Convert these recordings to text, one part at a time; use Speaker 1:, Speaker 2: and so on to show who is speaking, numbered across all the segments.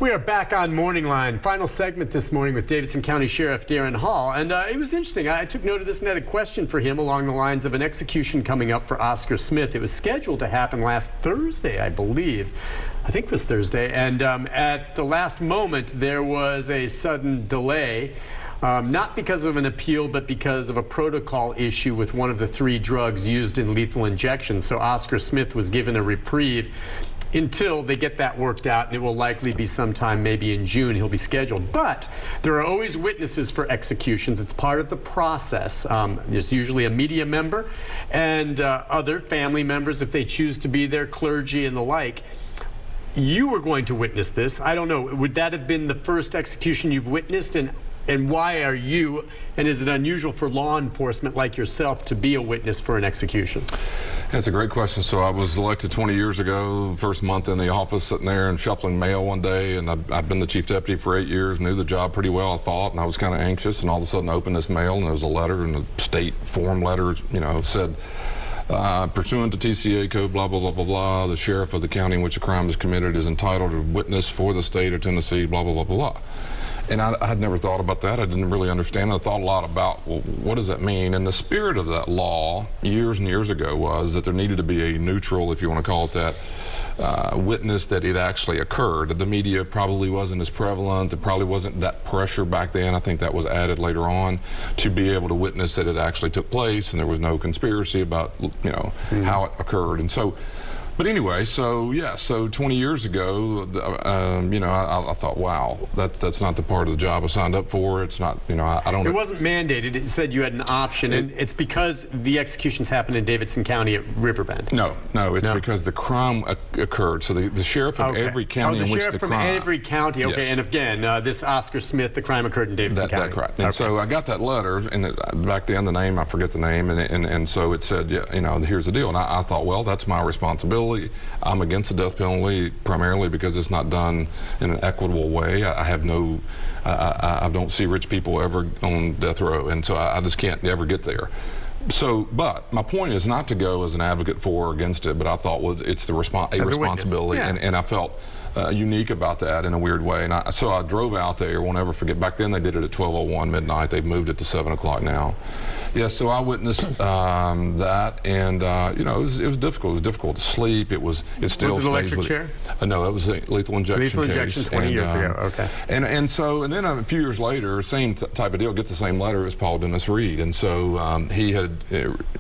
Speaker 1: We are back on Morning Line. Final segment this morning with Davidson County Sheriff Daron Hall. And it was interesting. I took note of this and had a question for him along the lines of an execution coming up for Oscar Smith. It was scheduled to happen last Thursday, I believe. I think it was Thursday. And at the last moment, there was a sudden delay. Not because of an appeal, but because of a protocol issue with one of the 3 drugs used in lethal injection. So Oscar Smith was given a reprieve until they get that worked out, and it will likely be sometime maybe in June he'll be scheduled. But there are always witnesses for executions. It's part of the process. There's usually a media member and other family members if they choose to be there, clergy and the like. You were going to witness this. I don't know, would that have been the first execution you've witnessed? And why are you, and is it unusual for law enforcement like yourself to be a witness for an execution?
Speaker 2: That's a great question. So I was elected 20 years ago, first month in the office, sitting there and shuffling mail one day, and I've been the chief deputy for 8 years, knew the job pretty well, I thought, and I was kind of anxious, and all of a sudden I opened this mail, and there was a letter, and a state form letter, you know, said, pursuant to TCA code, blah, blah, blah, blah, blah, the sheriff of the county in which a crime is committed is entitled to witness for the state of Tennessee, blah, blah, blah, blah, blah. And I had never thought about that. I didn't really understand it. I thought a lot about, well, what does that mean? And the spirit of that law years and years ago was that there needed to be a neutral, if you want to call it that, witness that it actually occurred. The media probably wasn't as prevalent. There probably wasn't that pressure back then. I think that was added later on to be able to witness that it actually took place and there was no conspiracy about, you know, how it occurred. And so, but anyway, so yeah, so 20 years ago, you know, I thought, wow, that's not the part of the job I signed up for. It's not, you know, I don't.
Speaker 1: It wasn't mandated. It said you had an option, and it's because the executions happened in Davidson County at Riverbend.
Speaker 2: No, it's because the crime occurred. So the sheriff of every county in which the crime.
Speaker 1: From every county. Okay, yes. And again, this Oscar Smith, the crime occurred in Davidson County.
Speaker 2: That's correct. And so I got that letter, and back then the name, I forget the name, and so it said, yeah, you know, here's the deal. And I thought, well, that's my responsibility. I'm against the death penalty primarily because it's not done in an equitable way. I have no, I don't see rich people ever on death row, and so I just can't ever get there. So, but my point is not to go as an advocate for or against it, but I thought, well, it's the responsibility,
Speaker 1: yeah.
Speaker 2: and I felt unique about that in a weird way. And so I drove out there. Won't ever forget. Back then they did it at 12:01 midnight. They've moved it to 7 o'clock now. Yeah. So I witnessed that, and you know, it was difficult. It was difficult to sleep. It's still.
Speaker 1: Was it electric chair?
Speaker 2: No, it was a lethal injection.
Speaker 1: Lethal injection 20 years ago. Okay.
Speaker 2: And so then a few years later, same type of deal. Get the same letter as Paul Dennis Reed, and so he had,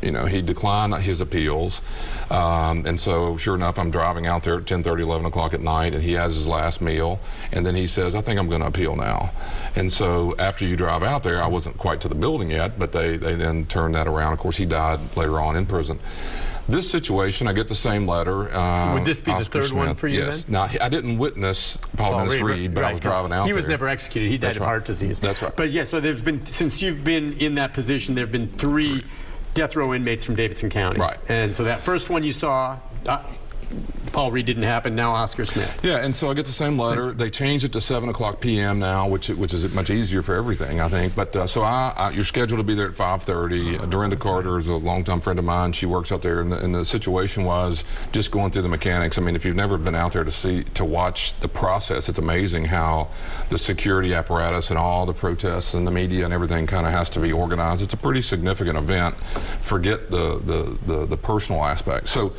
Speaker 2: you know, he declined his appeals, and so sure enough, I'm driving out there at 10:30, 11 o'clock at night. And he has his last meal, and then he says, I think I'm going to appeal now. And so after you drive out there, I wasn't quite to the building yet, but they then turned that around. Of course, he died later on in prison. This situation, I get the same letter.
Speaker 1: Would this be
Speaker 2: Oscar
Speaker 1: the third
Speaker 2: Smith,
Speaker 1: one for you
Speaker 2: yes.
Speaker 1: then?
Speaker 2: Now, I didn't witness Paul Dennis Reed, but I was driving out there.
Speaker 1: He was never executed. He died of heart disease.
Speaker 2: That's right.
Speaker 1: But yeah, so there's been, since you've been in that position, there have been 3 death row inmates from Davidson County.
Speaker 2: Right.
Speaker 1: And so that first one you saw, Paul Reed didn't happen, now Oscar Smith.
Speaker 2: Yeah, and so I get the same letter. They changed it to 7 o'clock p.m. now, which is much easier for everything, I think. But so you're scheduled to be there at 5:30. Dorinda Carter is a longtime friend of mine. She works up there, and the situation was just going through the mechanics. I mean, if you've never been out there to watch the process, it's amazing how the security apparatus and all the protests and the media and everything kind of has to be organized. It's a pretty significant event. Forget the personal aspect. So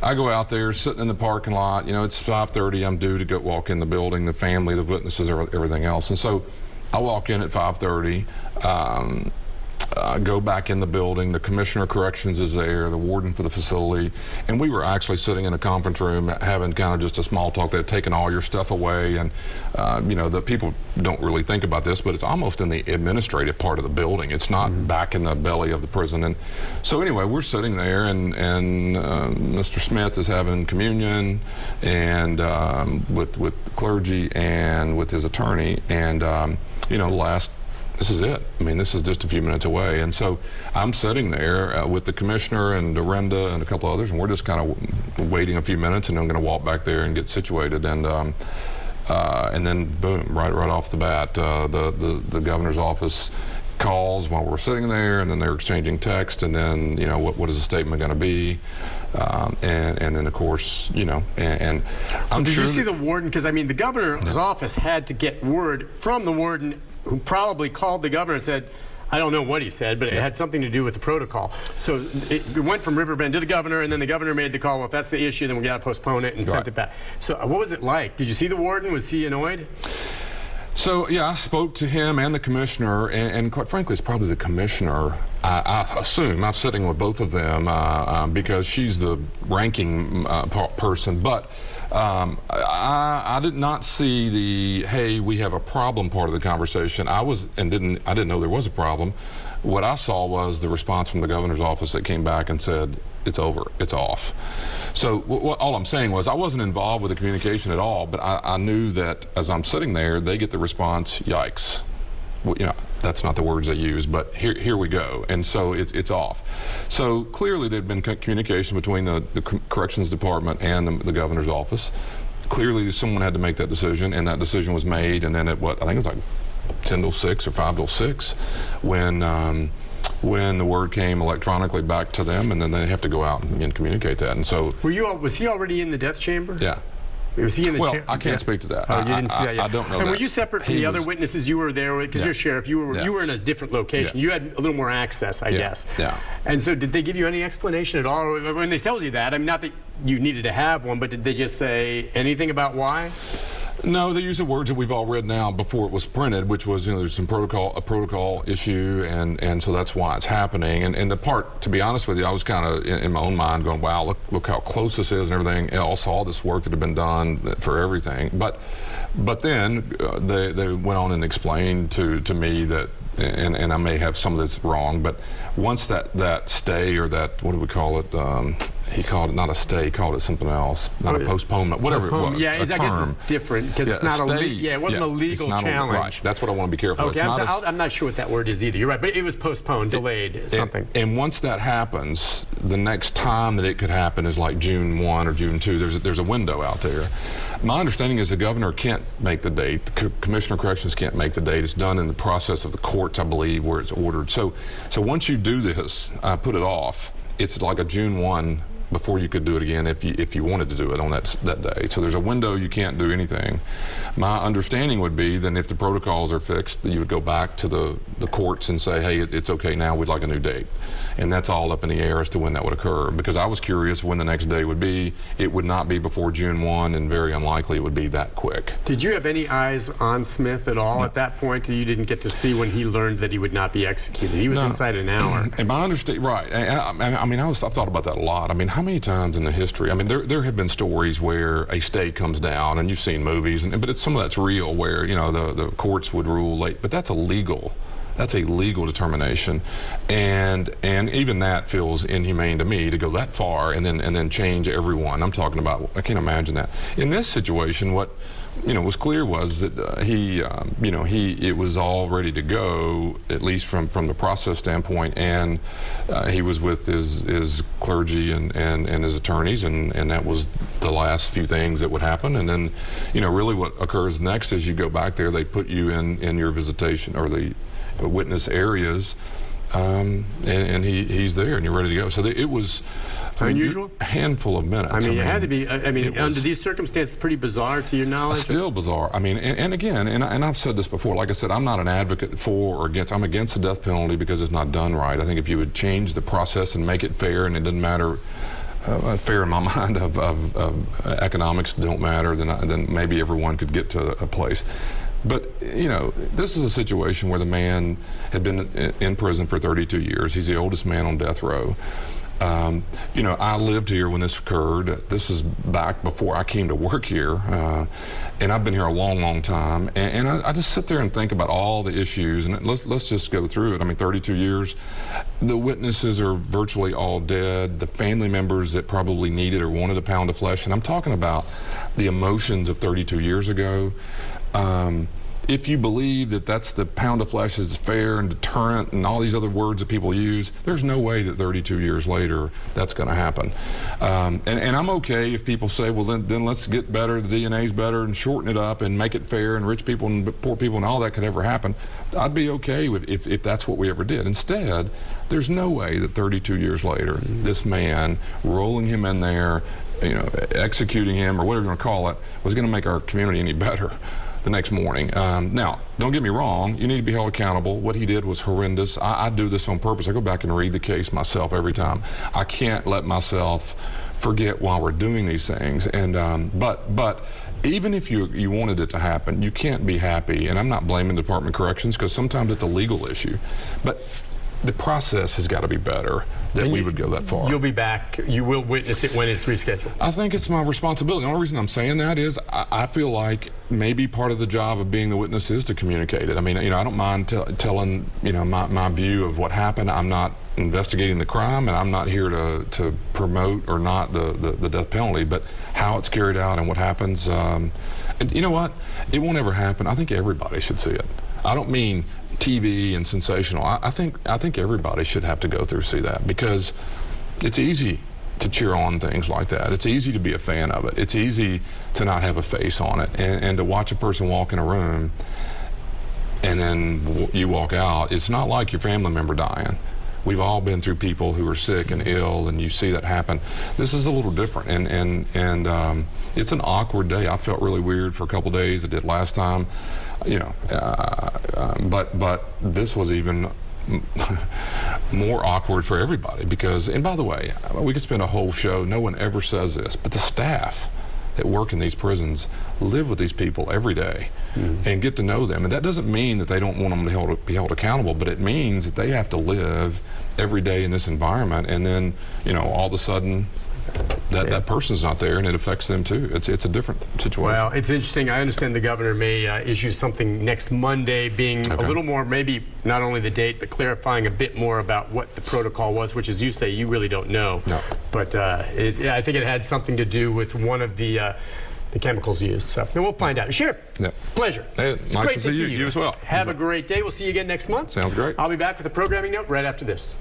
Speaker 2: I go out there, sitting in the parking lot. You know, it's 5:30. I'm due to go walk in the building. The family, the witnesses, everything else. And so I walk in at 5:30. Go back in the building. The commissioner of corrections is there, the warden for the facility, and we were actually sitting in a conference room having kind of just a small talk. They'd taken all your stuff away, and you know, the people don't really think about this, but it's almost in the administrative part of the building. It's not back in the belly of the prison. And so anyway, we're sitting there, and Mr. Smith is having communion, and with clergy and with his attorney, and you know, this is it. I mean, this is just a few minutes away. And so I'm sitting there with the commissioner and Dorinda and a couple others, and we're just kind of waiting a few minutes, and I'm going to walk back there and get situated. And then boom, right off the bat, the governor's office calls while we're sitting there, and then they're exchanging text, and then, you know, what is the statement going to be? And then, of course, you know, and I'm
Speaker 1: Did
Speaker 2: sure
Speaker 1: you see the warden? Because, I mean, the governor's office had to get word from the warden, who probably called the governor and said, I don't know what he said, but it had something to do with the protocol. So it went from Riverbend to the governor, and then the governor made the call, well, if that's the issue, then we got to postpone it, and sent it back. So what was it like? Did you see the warden? Was he annoyed?
Speaker 2: So, yeah, I spoke to him and the commissioner, and quite frankly, it's probably the commissioner. I assume I'm sitting with both of them because she's the ranking person. But I did not see the, hey, we have a problem part of the conversation. I didn't know there was a problem. What I saw was the response from the governor's office that came back and said, it's over, it's off. So all I'm saying was I wasn't involved with the communication at all, but I knew that as I'm sitting there, they get the response, yikes. Well, you know, that's not the words they use, but here we go. And so it's off. So clearly there'd been communication between the corrections department and the governor's office. Clearly someone had to make that decision, and that decision was made, and then at I think it was like 10 till 6 or 5 till 6 when the word came electronically back to them, and then they have to go out and communicate that. And so,
Speaker 1: was he already in the death chamber?
Speaker 2: Yeah.
Speaker 1: Was he in the
Speaker 2: I can't speak to that.
Speaker 1: Oh, you didn't see that yet.
Speaker 2: I don't know.
Speaker 1: And
Speaker 2: that.
Speaker 1: were you separate from the other witnesses? You were there because you're sheriff. You were in a different location. You had a little more access, I guess.
Speaker 2: Yeah.
Speaker 1: And so, did they give you any explanation at all when they told you that? I mean, not that you needed to have one, but did they just say anything about why?
Speaker 2: No, they use the words that we've all read now before it was printed, which was, you know, there's a protocol issue, and so that's why it's happening. And the part, to be honest with you, I was kind of in my own mind going, wow, look how close this is and everything else, all this work that had been done for everything. But then they went on and explained to me that, and I may have some of this wrong, but once that stay, or that, what do we call it? He called it not a stay, he called it something else, not a postponement, whatever it was.
Speaker 1: Yeah, I guess it's different because it's not it wasn't a legal challenge.
Speaker 2: Right, that's what I want to be careful of.
Speaker 1: Okay, I'm not sure what that word is either. You're right, but it was postponed, delayed, something.
Speaker 2: And once that happens, the next time that it could happen is like June 1 or June 2. There's a window out there. My understanding is the governor can't make the date. The commissioner of corrections can't make the date. It's done in the process of the courts, I believe, where it's ordered. So once you do this, put it off, it's like a June 1 before you could do it again if you wanted to do it on that day. So there's a window you can't do anything. My understanding would be then if the protocols are fixed, that you would go back to the courts and say, hey, it's okay now, we'd like a new date. And that's all up in the air as to when that would occur. Because I was curious when the next day would be. It would not be before June 1, and very unlikely it would be that quick.
Speaker 1: Did you have any eyes on Smith at all at that point? You didn't get to see when he learned that he would not be executed. He was inside an hour.
Speaker 2: And my understanding, right. I mean, I've thought about that a lot. I mean, how many times in the history, I mean, there have been stories where a stay comes down, and you've seen movies, but some of that's real, where, you know, the courts would rule late, but that's illegal. That's a legal determination, and even that feels inhumane to me to go that far and then change everyone. I'm talking about, I can't imagine that. In this situation, what was clear was that it was all ready to go, at least from the process standpoint, and he was with his clergy and his attorneys, and that was the last few things that would happen. And then, really what occurs next is you go back there, they put you in your visitation or the witness areas, and he's there, and you're ready to go. So it was
Speaker 1: unusual.
Speaker 2: A handful of minutes.
Speaker 1: I mean, it had to be. I mean, under these circumstances, pretty bizarre to your knowledge.
Speaker 2: Still bizarre. I mean, and again, and I've said this before. Like I said, I'm not an advocate for or against. I'm against the death penalty because it's not done right. I think if you would change the process and make it fair, and it doesn't matter. Fair in my mind of economics don't matter, then maybe everyone could get to a place. But, this is a situation where the man had been in prison for 32 years. He's the oldest man on death row. I lived here when this occurred. This is back before I came to work here, and I've been here a long, long time. And I just sit there and think about all the issues, and let's just go through it. I mean, 32 years. The witnesses are virtually all dead. The family members that probably needed or wanted a pound of flesh, and I'm talking about the emotions of 32 years ago. if you believe that that's the pound of flesh is fair and deterrent and all these other words that people use, there's no way that 32 years later that's going to happen. And I'm okay if people say, well, then let's get better, the DNA's better, and shorten it up and make it fair, and rich people and poor people and all that could ever happen. I'd be okay if that's what we ever did. Instead, there's no way that 32 years later, this man, rolling him in there, executing him, or whatever you want to call it, was going to make our community any better the next morning. Now, don't get me wrong, you need to be held accountable. What he did was horrendous. I do this on purpose. I go back and read the case myself every time. I can't let myself forget while we're doing these things. And but even if you wanted it to happen, you can't be happy. And I'm not blaming the Department of Corrections, because sometimes it's a legal issue. But the process has got to be better that we would go that far.
Speaker 1: You'll be back. You will witness it when it's rescheduled.
Speaker 2: I think it's my responsibility. The only reason I'm saying that is I feel like maybe part of the job of being the witness is to communicate it. I mean, I don't mind telling, my view of what happened. I'm not investigating the crime, and I'm not here to promote or not the death penalty, but how it's carried out and what happens. And you know what? It won't ever happen. I think everybody should see it. I don't mean TV and sensational. I think everybody should have to go through see that, because it's easy to cheer on things like that. It's easy to be a fan of it. It's easy to not have a face on it, and to watch a person walk in a room and then you walk out. It's not like your family member dying. We've all been through people who are sick and ill, and you see that happen. This is a little different, and it's an awkward day. I felt really weird for a couple days. I did last time, but this was even more awkward for everybody, because, and by the way, we could spend a whole show. No one ever says this, but the staff that work in these prisons live with these people every day and get to know them. And that doesn't mean that they don't want them to be held accountable, but it means that they have to live every day in this environment, and then, all of a sudden that person's not there, and it affects them too. It's a different situation.
Speaker 1: Well, it's interesting. I understand the governor may issue something next Monday, being a little more, maybe not only the date, but clarifying a bit more about what the protocol was, which, as you say, you really don't know.
Speaker 2: No.
Speaker 1: But I think it had something to do with one of the chemicals used. So we'll find out. Sheriff, pleasure.
Speaker 2: Hey,
Speaker 1: it's
Speaker 2: nice
Speaker 1: great
Speaker 2: to see you. You as well.
Speaker 1: Have a great day. We'll see you again next month.
Speaker 2: Sounds great.
Speaker 1: I'll be back with a programming note right after this.